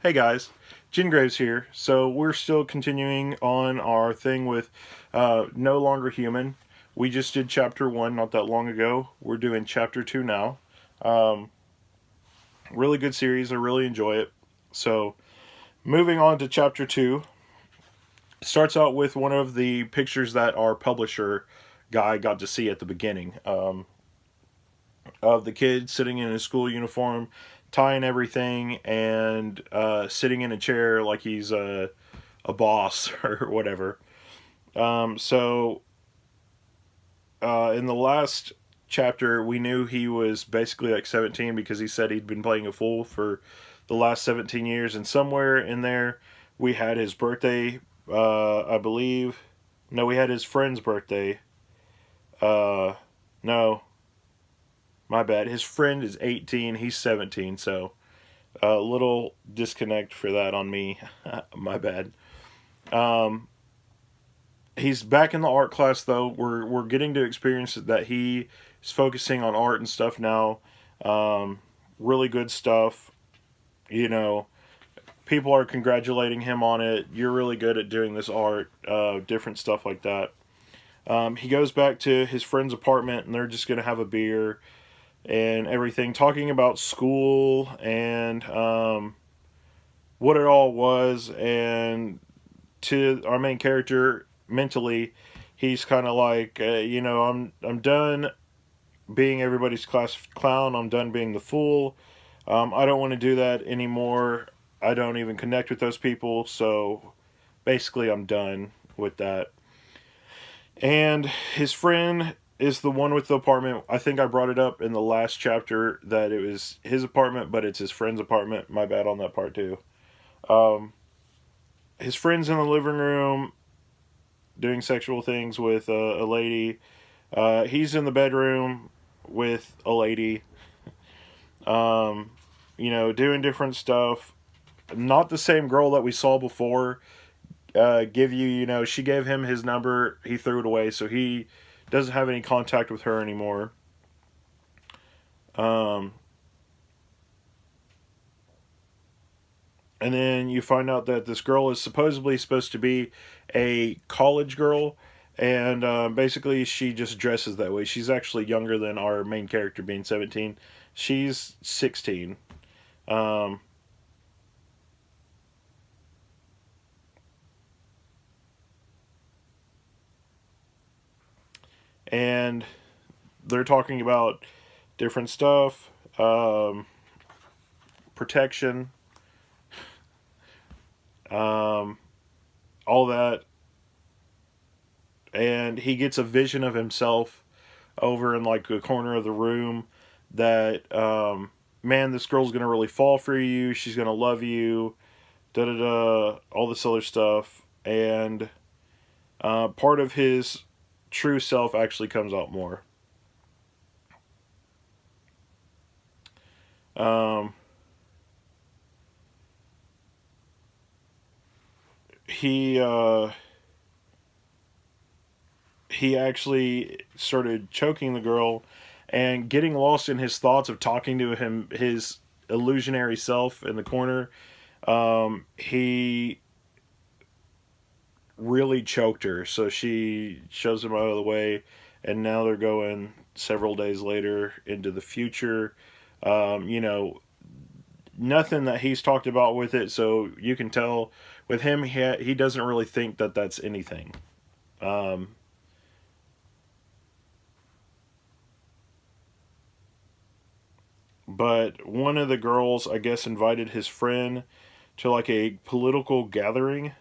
Hey guys, Jen Graves here. So we're still continuing on our thing with No Longer Human. We just did chapter 1 not that long ago. We're doing chapter 2 now. Um, really good series. I really enjoy it. So moving on to chapter 2. It starts out with one of the pictures that our publisher guy got to see at the beginning, of the kid sitting in his school uniform, tying everything, and sitting in a chair like he's a boss or whatever. So in the last chapter, we knew he was basically like 17 because he said he'd been playing a fool for the last 17 years. And somewhere in there, we had his birthday, I believe. No, we had his friend's birthday. No, my bad. His friend is 18, he's 17, so a little disconnect for that on me. My bad. Um, he's back in the art class though. We're getting to experience that he is focusing on art and stuff now. Really good stuff. You know, people are congratulating him on it. You're really good at doing this art. Different stuff like that. He goes back to his friend's apartment and they're just gonna have a beer and everything, talking about school and what it all was. And to our main character, mentally, he's kind of like, I'm done being everybody's class clown. I'm done being the fool. I don't want to do that anymore. I don't even connect with those people. So basically, I'm done with that. And his friend is the one with the apartment. I think I brought it up in the last chapter that it was his apartment, but it's his friend's apartment. My bad on that part too. Um, his friend's in the living room doing sexual things with a lady. He's in the bedroom with a lady. Um, doing different stuff. Not the same girl that we saw before. She gave him his number. He threw it away, so he doesn't have any contact with her anymore. Um, and then you find out that this girl is supposedly supposed to be a college girl, and basically she just dresses that way. She's actually younger than our main character, being 17. She's 16. Um, and they're talking about different stuff, protection, um, all that. And he gets a vision of himself over in like a corner of the room that, man, this girl's gonna really fall for you. She's gonna love you. Da da da. All this other stuff. And part of his true self actually comes out more. Um, he uh, he actually started choking the girl and getting lost in his thoughts of talking to him, his illusionary self in the corner. He really choked her, so she shoves him out of the way, and now they're going several days later into the future. You know, nothing that he's talked about with it, so you can tell with him, he doesn't really think that that's anything. Um, but one of the girls, I guess, invited his friend to like a political gathering,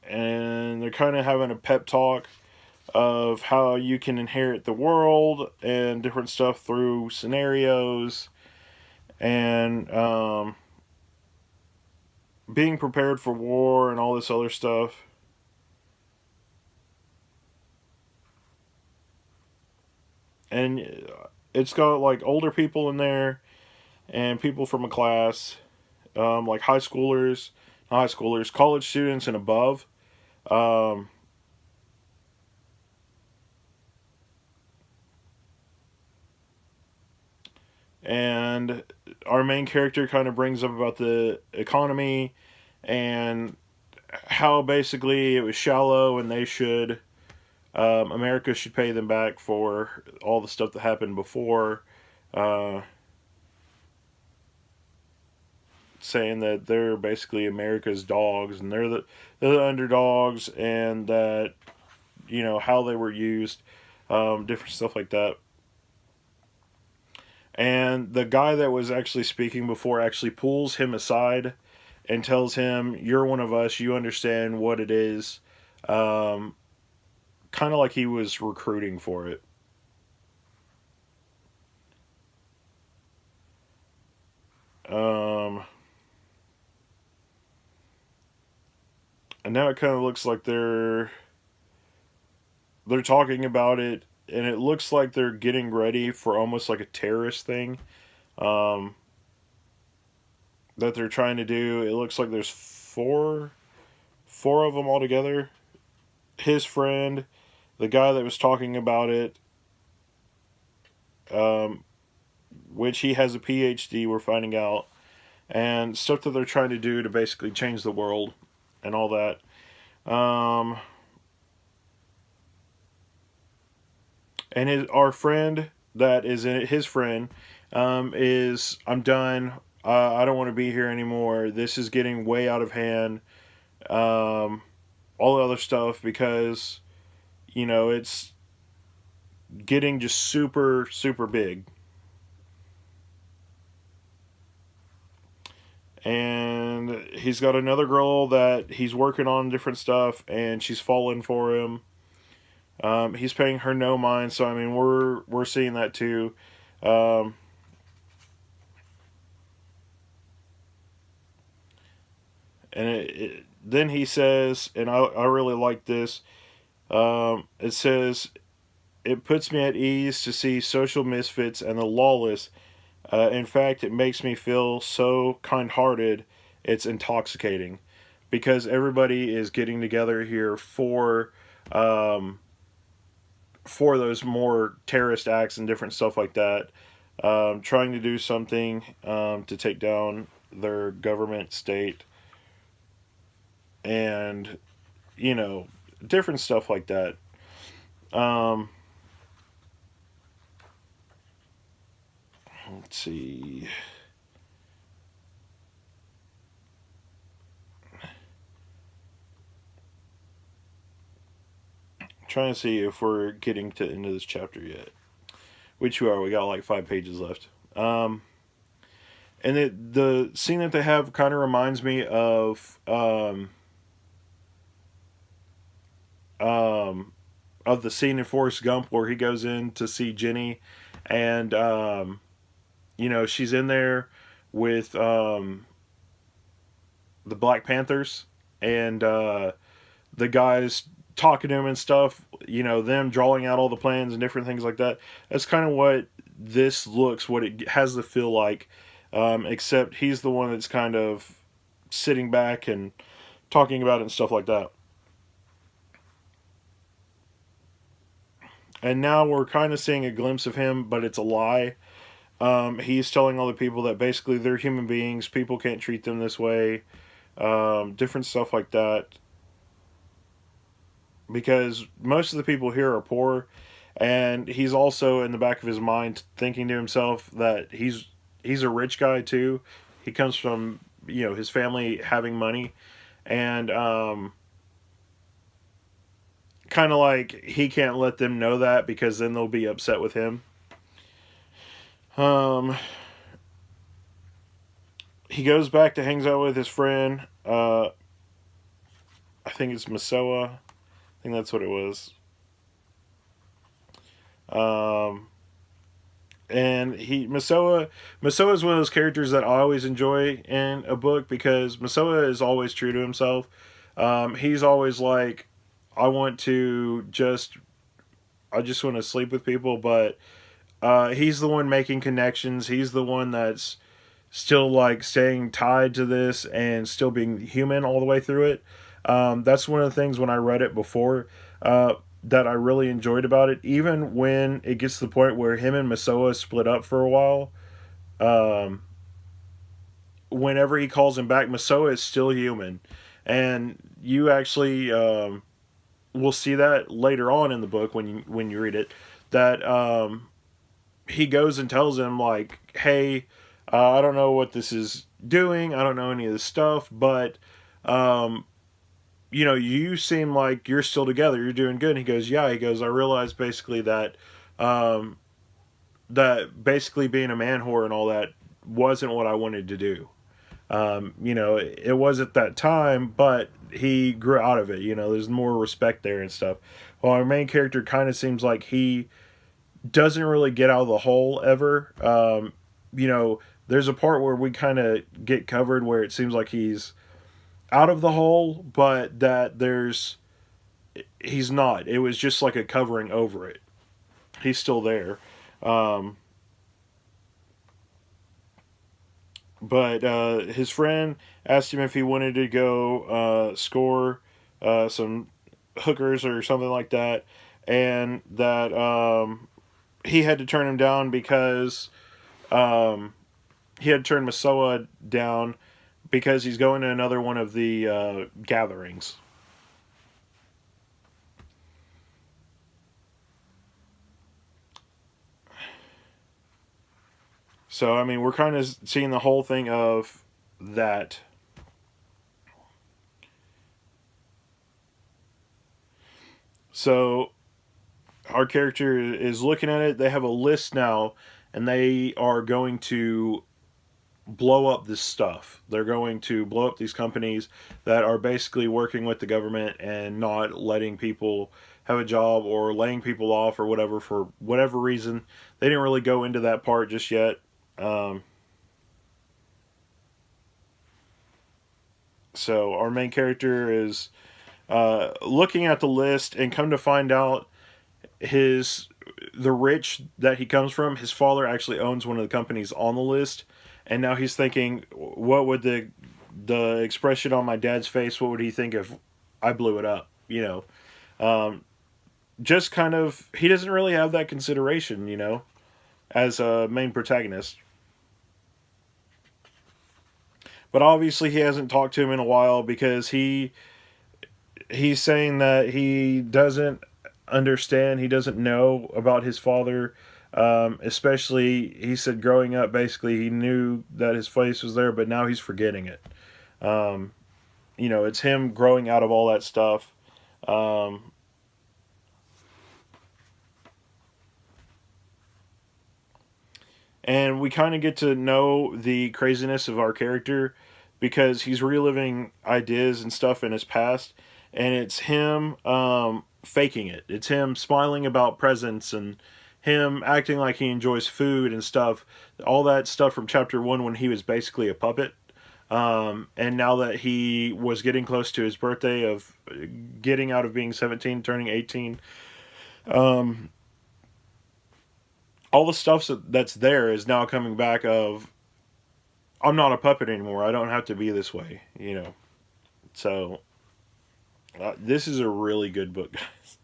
and they're kind of having a pep talk of how you can inherit the world and different stuff through scenarios and being prepared for war and all this other stuff. And it's got like older people in there and people from a class, like high schoolers, college students and above. Um, and our main character kind of brings up about the economy and how basically it was shallow and they should America should pay them back for all the stuff that happened before, uh, saying that they're basically America's dogs and they're the underdogs, and that how they were used, different stuff like that. And the guy that was actually speaking before actually pulls him aside and tells him, "You're one of us. You understand what it is." Um, Kind of like he was recruiting for it. Um, and now it kind of looks like they're talking about it, and it looks like they're getting ready for almost like a terrorist thing, um, that they're trying to do. It looks like there's four of them altogether. His friend, the guy that was talking about it, um, which he has a PhD. We're finding out, and stuff that they're trying to do to basically change the world and all that. Um, and our friend that is in it, his friend, is, "I'm done. I don't want to be here anymore. This is getting way out of hand." Um, all the other stuff, because it's getting just super super big, and he's got another girl that he's working on different stuff, and she's fallen for him. He's paying her no mind, so I mean we're seeing that too. Um, and then he says, and I really like this. It says, "It puts me at ease to see social misfits and the lawless. In fact, it makes me feel so kind-hearted. It's intoxicating, because everybody is getting together here um, for those more terrorist acts and different stuff like that, trying to do something, to take down their government, state, and you know different stuff like that." Um, let's see. Trying to see if we're getting to the end of this chapter yet. Which we are. We got like 5 pages left. And the scene that they have kind of reminds me um, of the scene in Forrest Gump where he goes in to see Jenny, and she's in there with the Black Panthers, and the guys talking to him and stuff. Them drawing out all the plans and different things like that. That's kind of what this looks. What it has to feel like. Except he's the one that's kind of sitting back and talking about it and stuff like that. And now we're kind of seeing a glimpse of him, but it's a lie. He's telling all the people that basically they're human beings. People can't treat them this way. Different stuff like that. Because most of the people here are poor, and he's also in the back of his mind thinking to himself that he's a rich guy too. He comes from his family having money, and kind of like he can't let them know that, because then they'll be upset with him. Um, he goes back to hangs out with his friend. I think it's Masoa. I think that's what it was. Um, and Masoa is one of those characters that I always enjoy in a book, because Masoa is always true to himself. He's always like, I want to just I just want to sleep with people, but he's the one making connections. He's the one that's still like staying tied to this and still being human all the way through it. That's one of the things when I read it before, that I really enjoyed about it. Even when it gets to the point where him and Masoa split up for a while, whenever he calls him back, Masoa is still human, and you actually will see that later on in the book when you read it, that he goes and tells him like, "Hey, I don't know what this is doing. I don't know any of this stuff, but um, you seem like you're still together. You're doing good." And he goes, "Yeah." He goes, "I realized basically that um, basically being a man whore and all that wasn't what I wanted to do. It was at that time, but he grew out of it. There's more respect there and stuff. Well, our main character kind of seems like he doesn't really get out of the hole ever. There's a part where we kind of get covered where it seems like he's out of the hole, but that he's not. It was just like a covering over it. He's still there. Um, but his friend asked him if he wanted to go score some hookers or something like that, and that he had to turn him down because um, he had turned Masoa down because he's going to another one of the gatherings. So I mean, we're kind of seeing the whole thing of that. So our character is looking at it. They have a list now, and they are going to blow up this stuff. They're going to blow up these companies that are basically working with the government and not letting people have a job or laying people off or whatever for whatever reason. They didn't really go into that part just yet. Um, so our main character is looking at the list and come to find out his the rich that he comes from, his father actually owns one of the companies on the list, and now he's thinking, what would the expression on my dad's face? What would he think if I blew it up? Um, just kind of he doesn't really have that consideration, as a main protagonist. But obviously, he hasn't talked to him in a while because he's saying that he doesn't understand, he doesn't know about his father. Especially, he said growing up, basically, he knew that his face was there, but now he's forgetting it. Um, it's him growing out of all that stuff. Um, and we kind of get to know the craziness of our character because he's reliving ideas and stuff in his past, and it's him faking it. It's him smiling about presents and him acting like he enjoys food and stuff. All that stuff from chapter one when he was basically a puppet. And now that he was getting close to his birthday of getting out of being 17, turning 18, um, all the stuff that's there is now coming back of, I'm not a puppet anymore. I don't have to be this way. So this is a really good book, guys.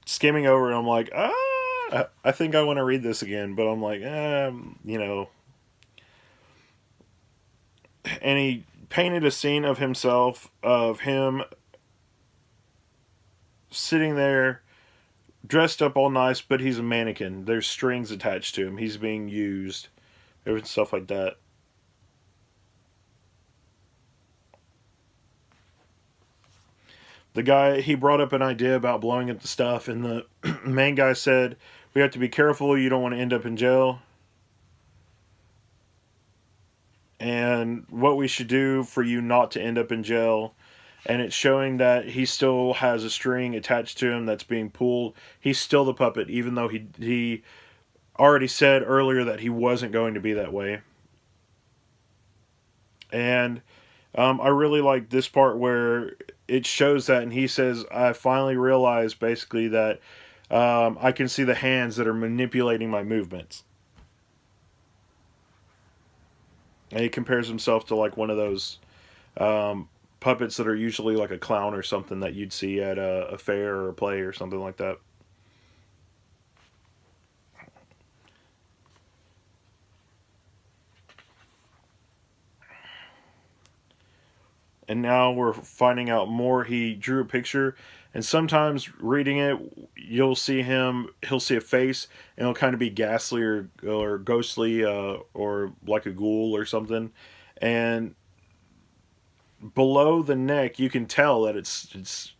Skimming over it, I'm like, I think I want to read this again, but I'm like, and he painted a scene of himself, of him sitting there dressed up all nice, but he's a mannequin. There's strings attached to him. He's being used, and stuff like that. The guy, he brought up an idea about blowing up the stuff, and the main guy said, "We have to be careful. You don't want to end up in jail. And what we should do for you not to end up in jail." And it's showing that he still has a string attached to him that's being pulled. He's still the puppet, even though he already said earlier that he wasn't going to be that way. And I really like this part where it shows that, and he says, "I finally realized basically that I can see the hands that are manipulating my movements." And he compares himself to like one of those um, puppets that are usually like a clown or something that you'd see at a fair or a play or something like that. and now we're finding out more. He drew a picture, and sometimes reading it, he'll see a face, and it'll kind of be ghastly or ghostly, or like a ghoul or something. And below the neck, you can tell that it's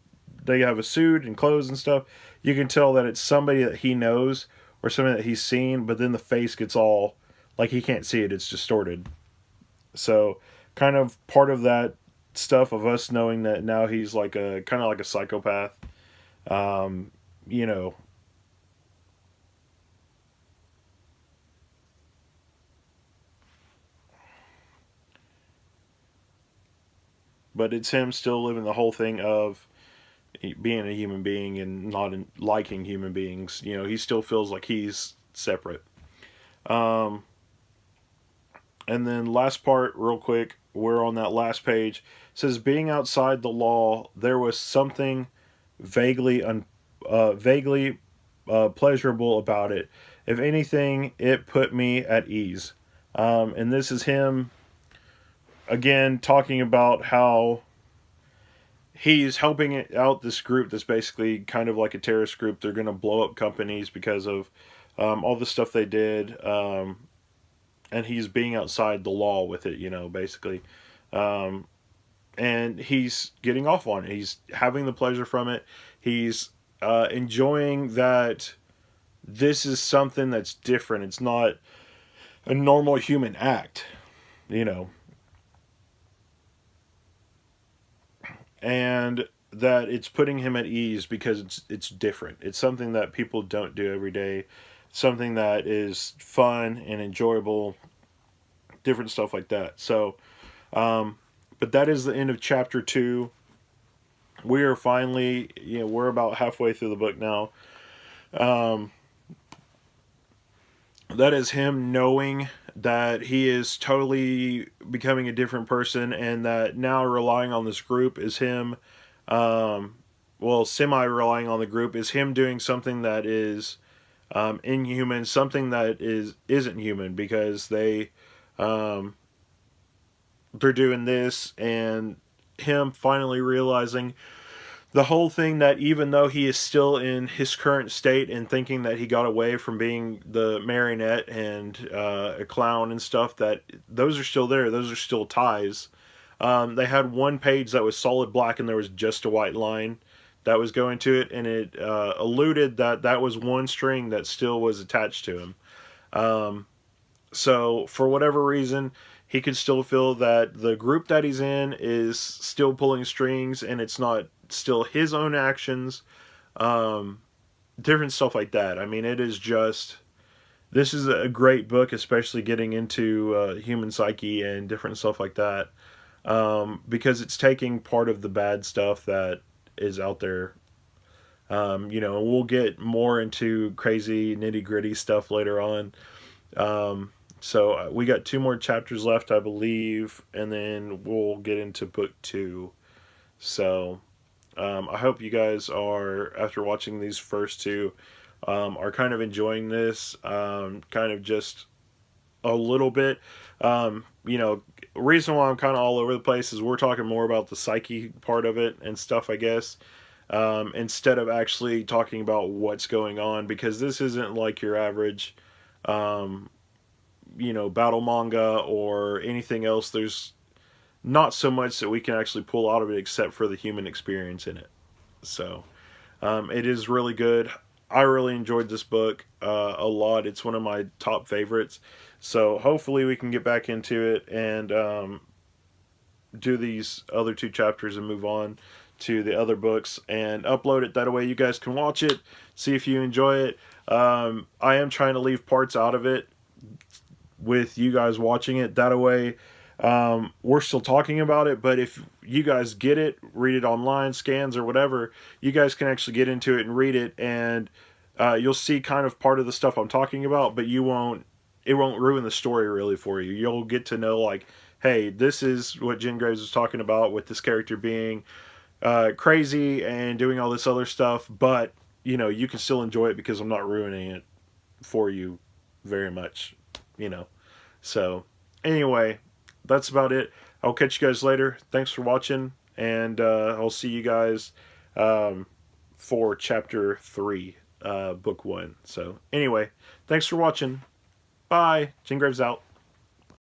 they have a suit and clothes and stuff. You can tell that it's somebody that he knows or somebody that he's seen, but then the face gets all like he can't see it, it's distorted. So kind of part of that stuff of us knowing that now he's like a kind of like a psychopath. Um, you know, but it's him still living the whole thing of being a human being and not liking human beings. You know, he still feels like he's separate. Um, and then last part, real quick, we're on that last page. It says, being outside the law, there was something vaguely vaguely pleasurable about it. If anything, it put me at ease. And this is him again talking about how he's helping out this group that's basically kind of like a terrorist group. They're going to blow up companies because of all the stuff they did. And he's being outside the law with it, you know, basically. Um, and he's getting off on it. He's having the pleasure from it. He's enjoying that this is something that's different. It's not a normal human act, you know, and that it's putting him at ease because it's different. It's something that people don't do every day. Something that is fun and enjoyable, different stuff like that. So, but that is the end of chapter 2. We are finally, you know, we're about halfway through the book now. Um, that is him knowing that he is totally becoming a different person, and that now relying on this group is him, um, well, semi relying on the group is him doing something that is inhuman, something that isn't human, because um, they're doing this, and him finally realizing the whole thing, that even though he is still in his current state and thinking that he got away from being the marionette and a clown and stuff, that those are still there. Those are still ties. They had one page that was solid black and there was just a white line that was going to it, and it alluded that that was one string that still was attached to him. Um, so for whatever reason, he could still feel that the group that he's in is still pulling strings, and it's not still his own actions. Um, Different stuff like that. I mean, it is just, this is a great book, especially getting into human psyche and different stuff like that, because it's taking part of the bad stuff that is out there. You know, we'll get more into crazy nitty gritty stuff later on. So we got 2 more chapters left, I believe, and then we'll get into book 2. So I hope you guys are, after watching these first 2, are kind of enjoying this, kind of just a little bit. You know, reason why I'm kind of all over the place is we're talking more about the psyche part of it and stuff, I guess, instead of actually talking about what's going on, because this isn't like your average, um, you know, battle manga or anything else. There's not so much that we can actually pull out of it except for the human experience in it. So it is really good. I really enjoyed this book a lot. It's one of my top favorites. So hopefully we can get back into it and do these other 2 chapters and move on to the other books and upload it. That way you guys can watch it, see if you enjoy it. I am trying to leave parts out of it with you guys watching it. That way we're still talking about it, but if you guys get it, read it online, scans or whatever, you guys can actually get into it and read it, and you'll see kind of part of the stuff I'm talking about, but it won't ruin the story really for you. You'll get to know, like, hey, this is what Jen Graves was talking about with this character being crazy and doing all this other stuff, but you know, you can still enjoy it because I'm not ruining it for you very much, you know. So anyway, that's about it. I'll catch you guys later. Thanks for watching, and I'll see you guys for chapter 3, book 1. So anyway, thanks for watching. Bye. Jingraves out.